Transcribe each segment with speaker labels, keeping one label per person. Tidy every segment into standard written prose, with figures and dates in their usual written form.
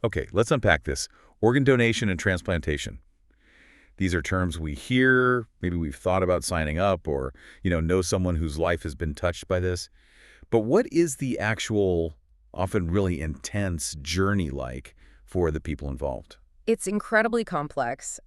Speaker 1: Okay, let's unpack this. Organ donation and transplantation. These are terms we hear, maybe we've thought about signing up or, know someone whose life has been touched by this. But what is the actual, often really intense journey like for the people involved?
Speaker 2: It's incredibly complex,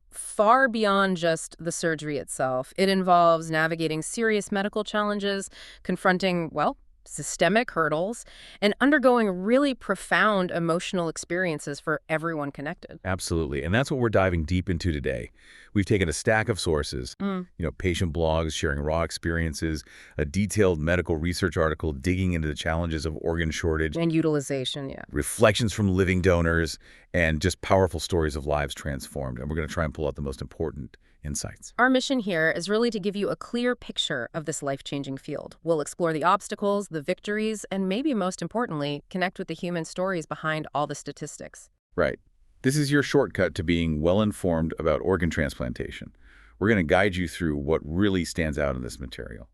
Speaker 2: far beyond just the surgery itself. It involves navigating serious medical challenges, confronting, well, systemic hurdles, and undergoing really profound emotional experiences for everyone connected.
Speaker 1: Absolutely. And that's what we're diving deep into today. We've taken a stack of sources,
Speaker 2: Mm.
Speaker 1: patient blogs sharing raw experiences, a detailed medical research article digging into the challenges of organ shortage,
Speaker 2: And utilization, yeah.
Speaker 1: reflections from living donors, and just powerful stories of lives transformed. And we're going to try and pull out the most important insights.
Speaker 2: Our mission here is really to give you a clear picture of this life-changing field. We'll explore the obstacles, the victories, and maybe most importantly, connect with the human stories behind all the statistics.
Speaker 1: Right. This is your shortcut to being well-informed about organ transplantation. We're going to guide you through what really stands out in this material.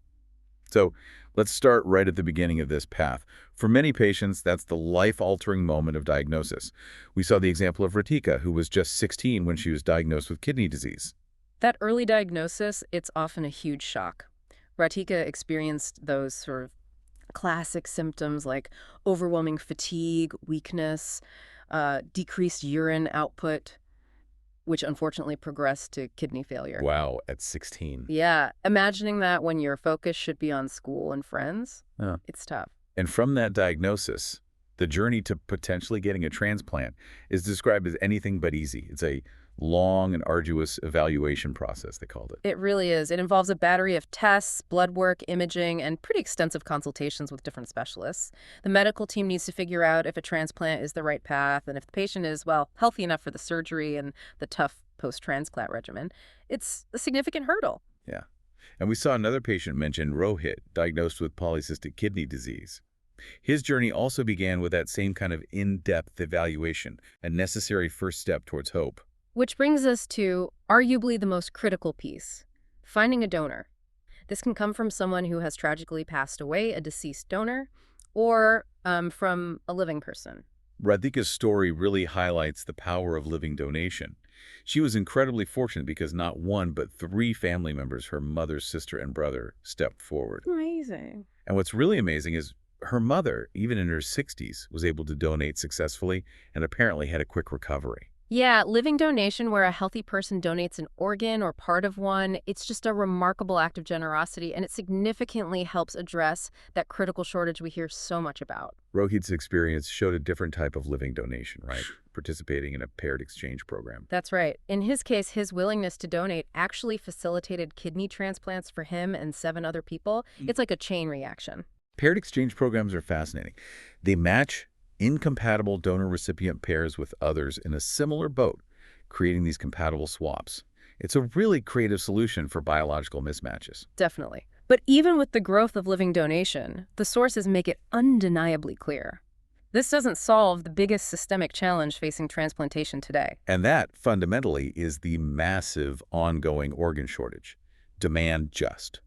Speaker 1: So let's start right at the beginning of this path. For many patients, that's the life-altering moment of diagnosis. We saw the example of Ratika, who was just 16 when she was diagnosed with kidney disease.
Speaker 2: That early diagnosis, it's often a huge shock. Ratika experienced those sort of classic symptoms like overwhelming fatigue, weakness, decreased urine output, which unfortunately progressed to kidney failure.
Speaker 1: Wow, at 16.
Speaker 2: Yeah, imagining that when your focus should be on school and friends,
Speaker 1: Yeah.
Speaker 2: it's tough.
Speaker 1: And from that diagnosis, the journey to potentially getting a transplant is described as anything but easy. It's a long and arduous evaluation process, they called it.
Speaker 2: It really is. It involves a battery of tests, blood work, imaging, and pretty extensive consultations with different specialists. The medical team needs to figure out if a transplant is the right path and if the patient is, well, healthy enough for the surgery and the tough post-transplant regimen. It's a significant hurdle.
Speaker 1: Yeah. And we saw another patient mentioned Rohit, diagnosed with polycystic kidney disease. His journey also began with that same kind of in-depth evaluation, a necessary first step towards hope.
Speaker 2: Which brings us to arguably the most critical piece, finding a donor. This can come from someone who has tragically passed away, a deceased donor, or from a living person.
Speaker 1: Radhika's story really highlights the power of living donation. She was incredibly fortunate because not one but three family members, her mother's sister and brother, stepped forward.
Speaker 2: Amazing.
Speaker 1: And what's really amazing is her mother, even in her 60s, was able to donate successfully and apparently had a quick recovery.
Speaker 2: Yeah, living donation where a healthy person donates an organ or part of one, it's just a remarkable act of generosity, and it significantly helps address that critical shortage we hear so much about.
Speaker 1: Rohit's experience showed a different type of living donation, right? Participating in a paired exchange program.
Speaker 2: That's right. In his case, his willingness to donate actually facilitated kidney transplants for him and 7 other people. It's like a chain reaction.
Speaker 1: Paired exchange programs are fascinating. They match incompatible donor-recipient pairs with others in a similar boat, creating these compatible swaps. It's a really creative solution for biological mismatches.
Speaker 2: Definitely. But even with the growth of living donation, the sources make it undeniably clear. This doesn't solve the biggest systemic challenge facing transplantation today.
Speaker 1: And that, fundamentally, is the massive ongoing organ shortage. Demand just.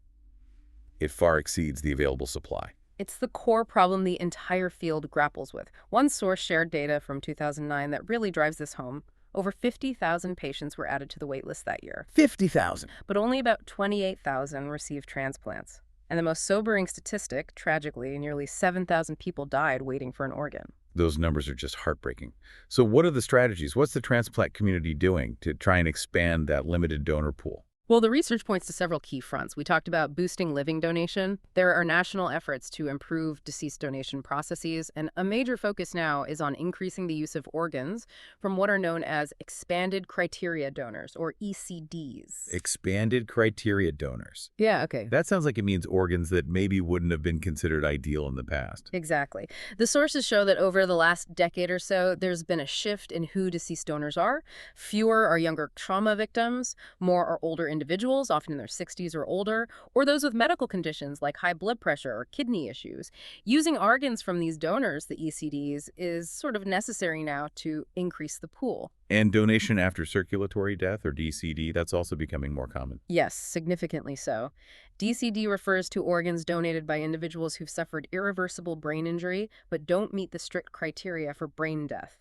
Speaker 1: It far exceeds the available supply.
Speaker 2: It's the core problem the entire field grapples with. One source shared data from 2009 that really drives this home. Over 50,000 patients were added to the waitlist that year,
Speaker 1: 50,000.
Speaker 2: but only about 28,000 received transplants. And the most sobering statistic, tragically, nearly 7,000 people died waiting for an organ.
Speaker 1: Those numbers are just heartbreaking. So what are the strategies? What's the transplant community doing to try and expand that limited donor pool?
Speaker 2: Well, the research points to several key fronts. We talked about boosting living donation. There are national efforts to improve deceased donation processes, and a major focus now is on increasing the use of organs from what are known as expanded criteria donors, or ECDs.
Speaker 1: Expanded criteria donors.
Speaker 2: Yeah, okay.
Speaker 1: That sounds like it means organs that maybe wouldn't have been considered ideal in the past.
Speaker 2: Exactly. The sources show that over the last decade or so, there's been a shift in who deceased donors are. Fewer are younger trauma victims, more are older individuals, often in their 60s or older, or those with medical conditions like high blood pressure or kidney issues. Using organs from these donors, the ECDs, is sort of necessary now to increase the pool.
Speaker 1: And donation after circulatory death, or DCD, that's also becoming more common.
Speaker 2: Yes, significantly so. DCD refers to organs donated by individuals who've suffered irreversible brain injury but don't meet the strict criteria for brain death.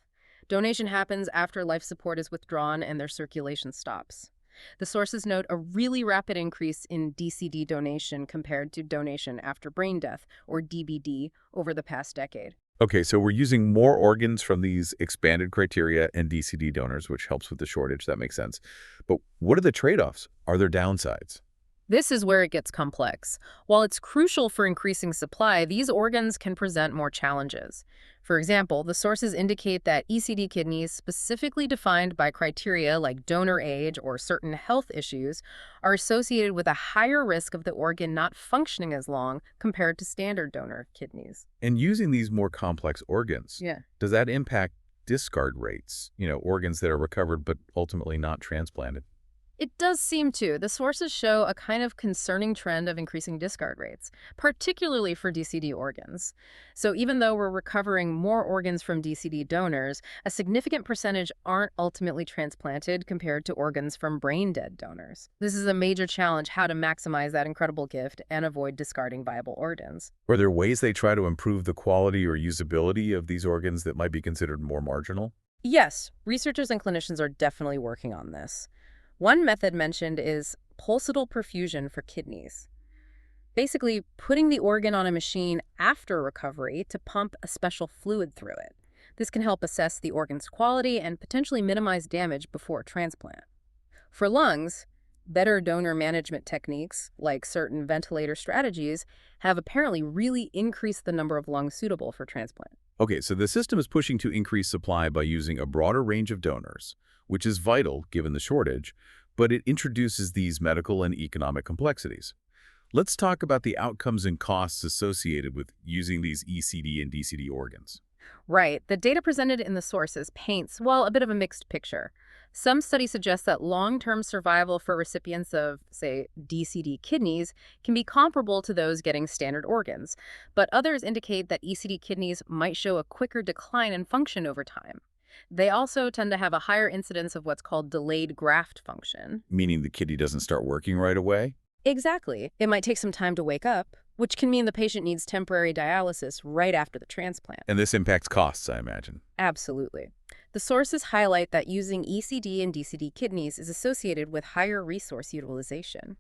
Speaker 2: Donation happens after life support is withdrawn and their circulation stops. The sources note a really rapid increase in DCD donation compared to donation after brain death, or DBD, over the past decade.
Speaker 1: Okay, so we're using more organs from these expanded criteria and DCD donors, which helps with the shortage. That makes sense. But what are the trade-offs? Are there downsides?
Speaker 2: This is where it gets complex. While it's crucial for increasing supply, these organs can present more challenges. For example, the sources indicate that ECD kidneys, specifically defined by criteria like donor age or certain health issues, are associated with a higher risk of the organ not functioning as long compared to standard donor kidneys.
Speaker 1: And using these more complex organs,
Speaker 2: Yeah.
Speaker 1: does that impact discard rates? Organs that are recovered but ultimately not transplanted.
Speaker 2: It does seem to. The sources show a kind of concerning trend of increasing discard rates, particularly for DCD organs. So even though we're recovering more organs from DCD donors, a significant percentage aren't ultimately transplanted compared to organs from brain-dead donors. This is a major challenge, how to maximize that incredible gift and avoid discarding viable organs.
Speaker 1: Are there ways they try to improve the quality or usability of these organs that might be considered more marginal?
Speaker 2: Yes, researchers and clinicians are definitely working on this. One method mentioned is pulsatile perfusion for kidneys. Basically, putting the organ on a machine after recovery to pump a special fluid through it. This can help assess the organ's quality and potentially minimize damage before transplant. For lungs, better donor management techniques, like certain ventilator strategies, have apparently really increased the number of lungs suitable for transplant.
Speaker 1: Okay, so the system is pushing to increase supply by using a broader range of donors, which is vital given the shortage, but it introduces these medical and economic complexities. Let's talk about the outcomes and costs associated with using these ECD and DCD organs.
Speaker 2: Right. The data presented in the sources paints, well, a bit of a mixed picture. Some studies suggest that long-term survival for recipients of, say, DCD kidneys can be comparable to those getting standard organs, but others indicate that ECD kidneys might show a quicker decline in function over time. They also tend to have a higher incidence of what's called delayed graft function.
Speaker 1: Meaning the kidney doesn't start working right away?
Speaker 2: Exactly. It might take some time to wake up, which can mean the patient needs temporary dialysis right after the transplant.
Speaker 1: And this impacts costs, I imagine.
Speaker 2: Absolutely. The sources highlight that using ECD and DCD kidneys is associated with higher resource utilization.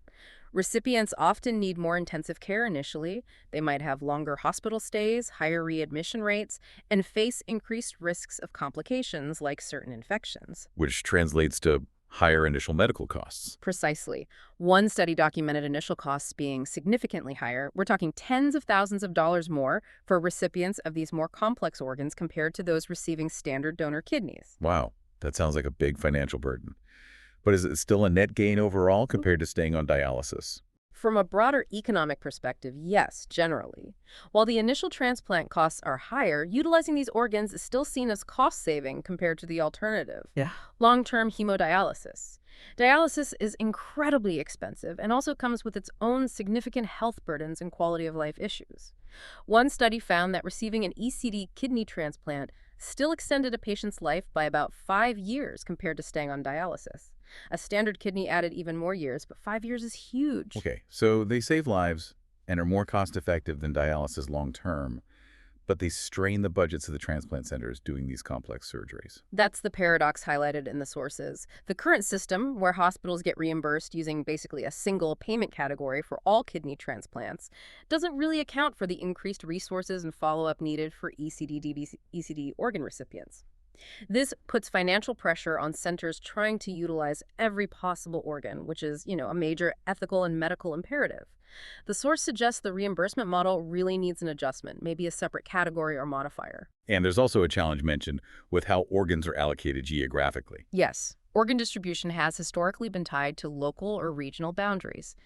Speaker 2: Recipients often need more intensive care initially. They might have longer hospital stays, higher readmission rates, and face increased risks of complications like certain infections.
Speaker 1: Which translates to higher initial medical costs.
Speaker 2: Precisely. One study documented initial costs being significantly higher. We're talking tens of thousands of dollars more for recipients of these more complex organs compared to those receiving standard donor kidneys.
Speaker 1: Wow, that sounds like a big financial burden. But is it still a net gain overall compared to staying on dialysis?
Speaker 2: From a broader economic perspective, yes, generally. While the initial transplant costs are higher, utilizing these organs is still seen as cost-saving compared to the alternative,
Speaker 3: Yeah.
Speaker 2: long-term hemodialysis. Dialysis is incredibly expensive and also comes with its own significant health burdens and quality of life issues. One study found that receiving an ECD kidney transplant still extended a patient's life by about 5 years compared to staying on dialysis. A standard kidney added even more years, but 5 years is huge.
Speaker 1: Okay, so they save lives and are more cost-effective than dialysis long-term, but they strain the budgets of the transplant centers doing these complex surgeries.
Speaker 2: That's the paradox highlighted in the sources. The current system, where hospitals get reimbursed using basically a single payment category for all kidney transplants, doesn't really account for the increased resources and follow-up needed for ECD organ recipients. This puts financial pressure on centers trying to utilize every possible organ, which is, a major ethical and medical imperative. The source suggests the reimbursement model really needs an adjustment, maybe a separate category or modifier.
Speaker 1: And there's also a challenge mentioned with how organs are allocated geographically.
Speaker 2: Yes, organ distribution has historically been tied to local or regional boundaries.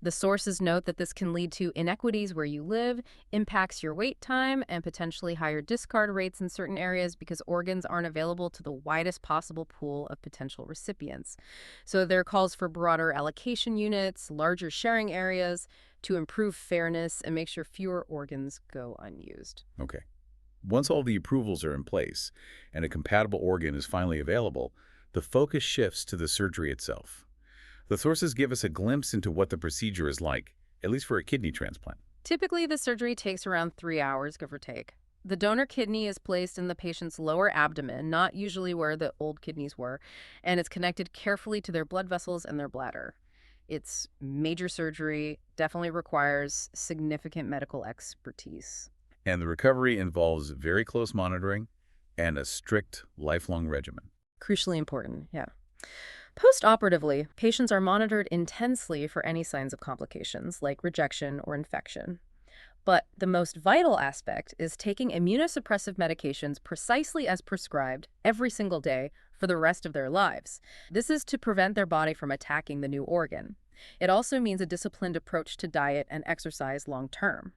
Speaker 2: The sources note that this can lead to inequities where you live, impacts your wait time, and potentially higher discard rates in certain areas because organs aren't available to the widest possible pool of potential recipients. So there are calls for broader allocation units, larger sharing areas to improve fairness and make sure fewer organs go unused.
Speaker 1: Okay. Once all the approvals are in place and a compatible organ is finally available, the focus shifts to the surgery itself. The sources give us a glimpse into what the procedure is like, at least for a kidney transplant.
Speaker 2: Typically, the surgery takes around 3 hours, give or take. The donor kidney is placed in the patient's lower abdomen, not usually where the old kidneys were, and it's connected carefully to their blood vessels and their bladder. It's major surgery, definitely requires significant medical expertise.
Speaker 1: And the recovery involves very close monitoring and a strict lifelong regimen.
Speaker 2: Crucially important, yeah. Post-operatively, patients are monitored intensely for any signs of complications like rejection or infection. But the most vital aspect is taking immunosuppressive medications precisely as prescribed every single day for the rest of their lives. This is to prevent their body from attacking the new organ. It also means a disciplined approach to diet and exercise long term.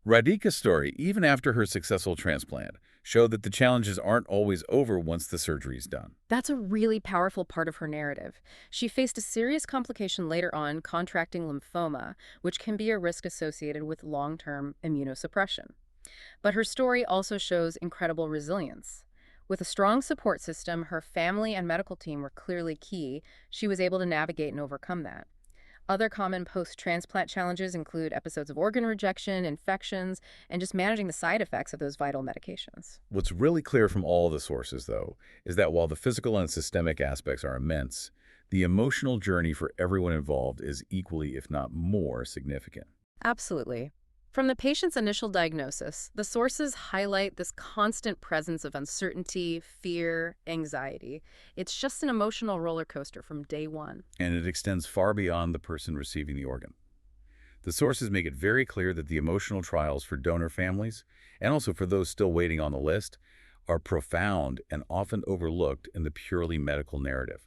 Speaker 1: Radhika's story, even after her successful transplant, showed that the challenges aren't always over once the surgery's done.
Speaker 2: That's a really powerful part of her narrative. She faced a serious complication later on, contracting lymphoma, which can be a risk associated with long-term immunosuppression. But her story also shows incredible resilience. With a strong support system, her family and medical team were clearly key. She was able to navigate and overcome that. Other common post-transplant challenges include episodes of organ rejection, infections, and just managing the side effects of those vital medications.
Speaker 1: What's really clear from all the sources, though, is that while the physical and systemic aspects are immense, the emotional journey for everyone involved is equally, if not more, significant.
Speaker 2: Absolutely. From the patient's initial diagnosis, the sources highlight this constant presence of uncertainty, fear, anxiety. It's just an emotional roller coaster from day one.
Speaker 1: And it extends far beyond the person receiving the organ. The sources make it very clear that the emotional trials for donor families, and also for those still waiting on the list, are profound and often overlooked in the purely medical narrative.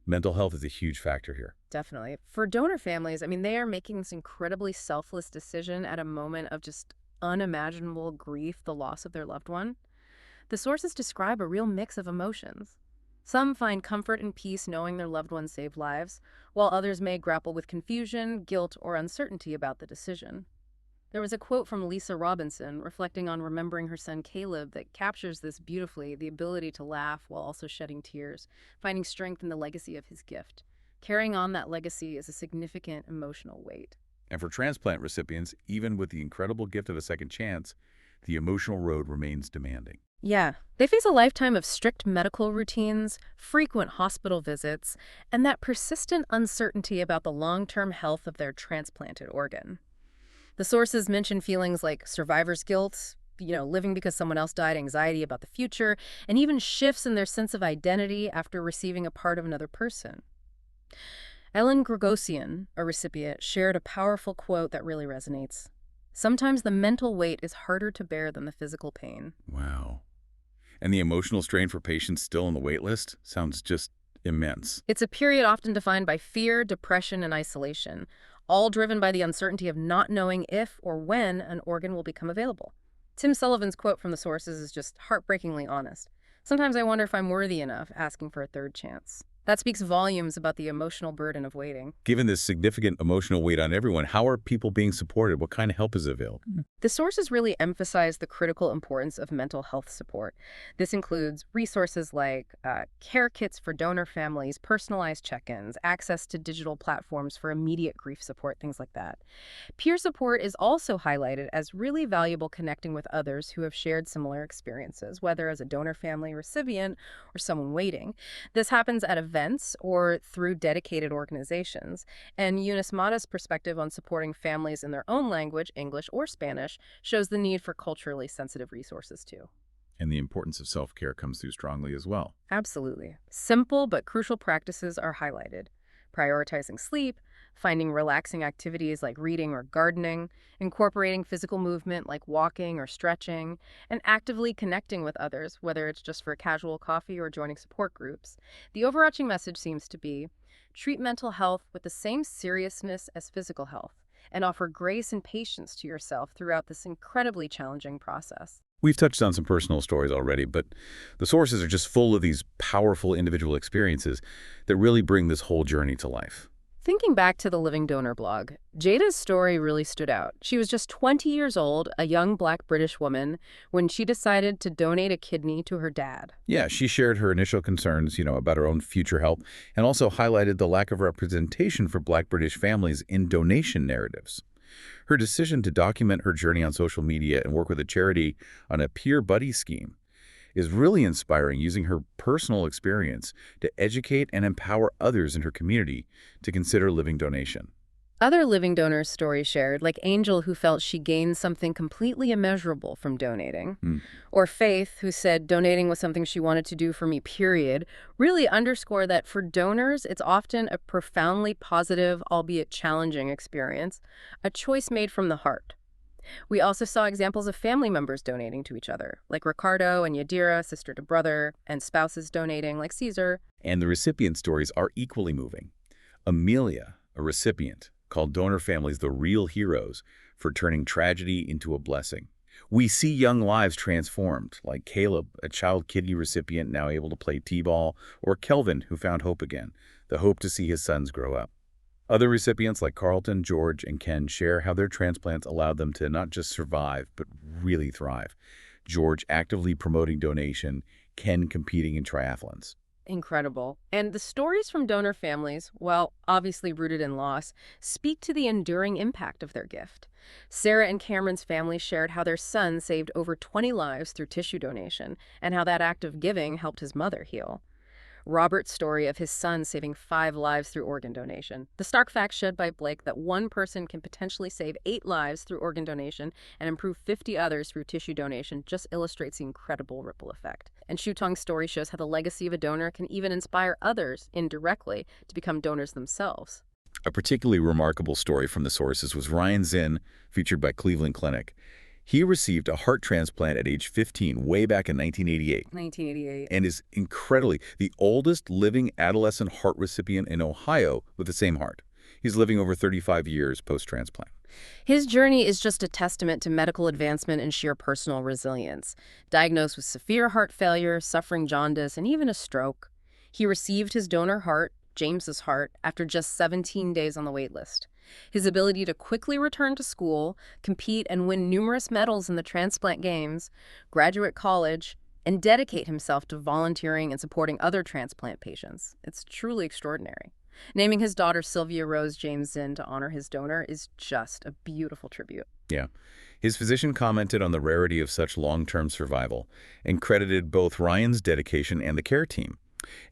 Speaker 1: Mental health is a huge factor here.
Speaker 2: Definitely. For donor families, they are making this incredibly selfless decision at a moment of just unimaginable grief, the loss of their loved one. The sources describe a real mix of emotions. Some find comfort and peace knowing their loved one saved lives, while others may grapple with confusion, guilt, or uncertainty about the decision. There was a quote from Lisa Robinson reflecting on remembering her son Caleb that captures this beautifully, the ability to laugh while also shedding tears, finding strength in the legacy of his gift. Carrying on that legacy is a significant emotional weight.
Speaker 1: And for transplant recipients, even with the incredible gift of a second chance, the emotional road remains demanding.
Speaker 2: Yeah, they face a lifetime of strict medical routines, frequent hospital visits, and that persistent uncertainty about the long-term health of their transplanted organ. The sources mention feelings like survivor's guilt, living because someone else died, anxiety about the future, and even shifts in their sense of identity after receiving a part of another person. Ellen Gregosian, a recipient, shared a powerful quote that really resonates. Sometimes the mental weight is harder to bear than the physical pain.
Speaker 1: Wow. And the emotional strain for patients still on the wait list sounds just immense.
Speaker 2: It's a period often defined by fear, depression, and isolation, all driven by the uncertainty of not knowing if or when an organ will become available. Tim Sullivan's quote from the sources is just heartbreakingly honest. Sometimes I wonder if I'm worthy enough asking for a third chance. That speaks volumes about the emotional burden of waiting.
Speaker 1: Given this significant emotional weight on everyone, how are people being supported? What kind of help is available?
Speaker 2: The sources really emphasize the critical importance of mental health support. This includes resources like care kits for donor families, personalized check-ins, access to digital platforms for immediate grief support, things like that. Peer support is also highlighted as really valuable, connecting with others who have shared similar experiences, whether as a donor family recipient or someone waiting. This happens at events or through dedicated organizations. And Eunice Mata's perspective on supporting families in their own language, English or Spanish, shows the need for culturally sensitive resources too.
Speaker 1: And the importance of self-care comes through strongly as well.
Speaker 2: Absolutely. Simple but crucial practices are highlighted. Prioritizing sleep, finding relaxing activities like reading or gardening, incorporating physical movement like walking or stretching, and actively connecting with others, whether it's just for a casual coffee or joining support groups. The overarching message seems to be, treat mental health with the same seriousness as physical health, and offer grace and patience to yourself throughout this incredibly challenging process.
Speaker 1: We've touched on some personal stories already, but the sources are just full of these powerful individual experiences that really bring this whole journey to life.
Speaker 2: Thinking back to the Living Donor blog, Jada's story really stood out. She was just 20 years old, a young Black British woman, when she decided to donate a kidney to her dad.
Speaker 1: Yeah, she shared her initial concerns, about her own future health, and also highlighted the lack of representation for Black British families in donation narratives. Her decision to document her journey on social media and work with a charity on a peer buddy scheme is really inspiring, using her personal experience to educate and empower others in her community to consider living donation.
Speaker 2: Other living donors' stories shared, like Angel, who felt she gained something completely immeasurable from donating,
Speaker 1: Hmm.
Speaker 2: or Faith, who said donating was something she wanted to do for me, period, really underscore that for donors, it's often a profoundly positive, albeit challenging experience, a choice made from the heart. We also saw examples of family members donating to each other, like Ricardo and Yadira, sister to brother, and spouses donating, like Caesar.
Speaker 1: And the recipient stories are equally moving. Amelia, a recipient, called donor families the real heroes for turning tragedy into a blessing. We see young lives transformed, like Caleb, a child kidney recipient now able to play t-ball, or Kelvin, who found hope again, the hope to see his sons grow up. Other recipients like Carlton, George, and Ken share how their transplants allowed them to not just survive, but really thrive. George actively promoting donation, Ken competing in triathlons.
Speaker 2: Incredible. And the stories from donor families, while obviously rooted in loss, speak to the enduring impact of their gift. Sarah and Cameron's family shared how their son saved over 20 lives through tissue donation, and how that act of giving helped his mother heal. Robert's story of his son saving 5 lives through organ donation. The stark fact shed by Blake that one person can potentially save 8 lives through organ donation and improve 50 others through tissue donation just illustrates the incredible ripple effect. And Shutong's story shows how the legacy of a donor can even inspire others, indirectly, to become donors themselves.
Speaker 1: A particularly remarkable story from the sources was Ryan Zinn, featured by Cleveland Clinic. He received a heart transplant at age 15, way back in 1988.
Speaker 2: 1988.
Speaker 1: And is incredibly the oldest living adolescent heart recipient in Ohio with the same heart. He's living over 35 years post-transplant.
Speaker 2: His journey is just a testament to medical advancement and sheer personal resilience. Diagnosed with severe heart failure, suffering jaundice, and even a stroke, he received his donor heart, James's heart, after just 17 days on the wait list. His ability to quickly return to school, compete and win numerous medals in the transplant games, graduate college, and dedicate himself to volunteering and supporting other transplant patients. It's truly extraordinary. Naming his daughter Sylvia Rose James Zinn to honor his donor is just a beautiful tribute.
Speaker 1: Yeah. His physician commented on the rarity of such long-term survival and credited both Ryan's dedication and the care team.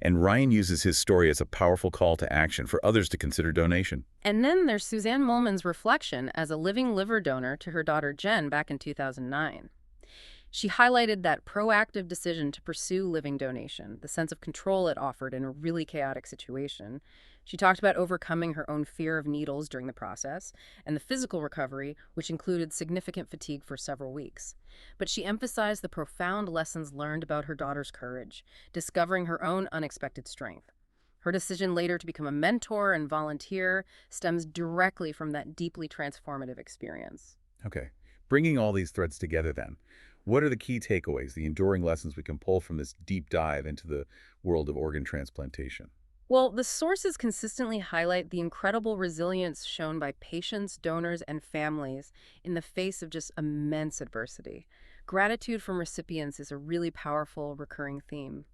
Speaker 1: And Ryan uses his story as a powerful call to action for others to consider donation.
Speaker 2: And then there's Suzanne Mullman's reflection as a living liver donor to her daughter Jen back in 2009. She highlighted that proactive decision to pursue living donation, the sense of control it offered in a really chaotic situation. She talked about overcoming her own fear of needles during the process and the physical recovery, which included significant fatigue for several weeks. But she emphasized the profound lessons learned about her daughter's courage, discovering her own unexpected strength. Her decision later to become a mentor and volunteer stems directly from that deeply transformative experience.
Speaker 1: Okay. Bringing all these threads together then, what are the key takeaways, the enduring lessons we can pull from this deep dive into the world of organ transplantation?
Speaker 2: Well, the sources consistently highlight the incredible resilience shown by patients, donors, and families in the face of just immense adversity. Gratitude from recipients is a really powerful recurring theme,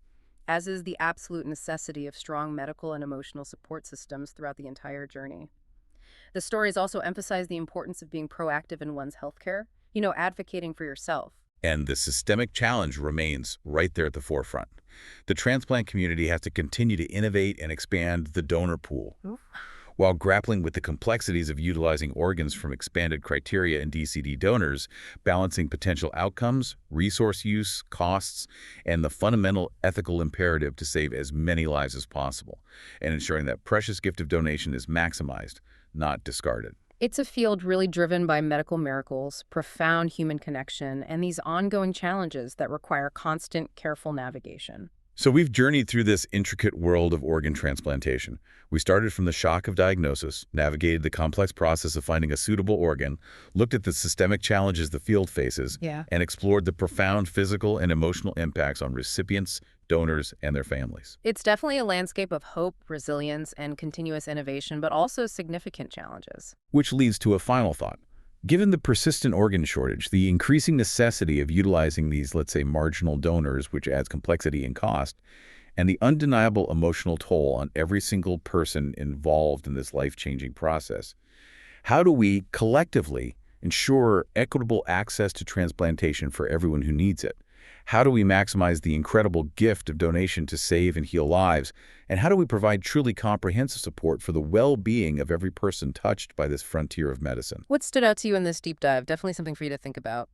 Speaker 2: as is the absolute necessity of strong medical and emotional support systems throughout the entire journey. The stories also emphasize the importance of being proactive in one's healthcare, advocating for yourself.
Speaker 1: And the systemic challenge remains right there at the forefront. The transplant community has to continue to innovate and expand the donor pool, while grappling with the complexities of utilizing organs from expanded criteria in DCD donors, balancing potential outcomes, resource use, costs, and the fundamental ethical imperative to save as many lives as possible, and ensuring that precious gift of donation is maximized, not discarded.
Speaker 2: It's a field really driven by medical miracles, profound human connection, and these ongoing challenges that require constant, careful navigation.
Speaker 1: So we've journeyed through this intricate world of organ transplantation. We started from the shock of diagnosis, navigated the complex process of finding a suitable organ, looked at the systemic challenges the field faces, and explored the profound physical and emotional impacts on recipients, donors, and their families.
Speaker 2: It's definitely a landscape of hope, resilience, and continuous innovation, but also significant challenges.
Speaker 1: Which leads to a final thought. Given the persistent organ shortage, the increasing necessity of utilizing these, let's say, marginal donors, which adds complexity and cost, and the undeniable emotional toll on every single person involved in this life-changing process, How do we collectively ensure equitable access to transplantation for everyone who needs it? How do we maximize the incredible gift of donation to save and heal lives? And how do we provide truly comprehensive support for the well-being of every person touched by this frontier of medicine?
Speaker 2: What stood out to you in this deep dive? Definitely something for you to think about.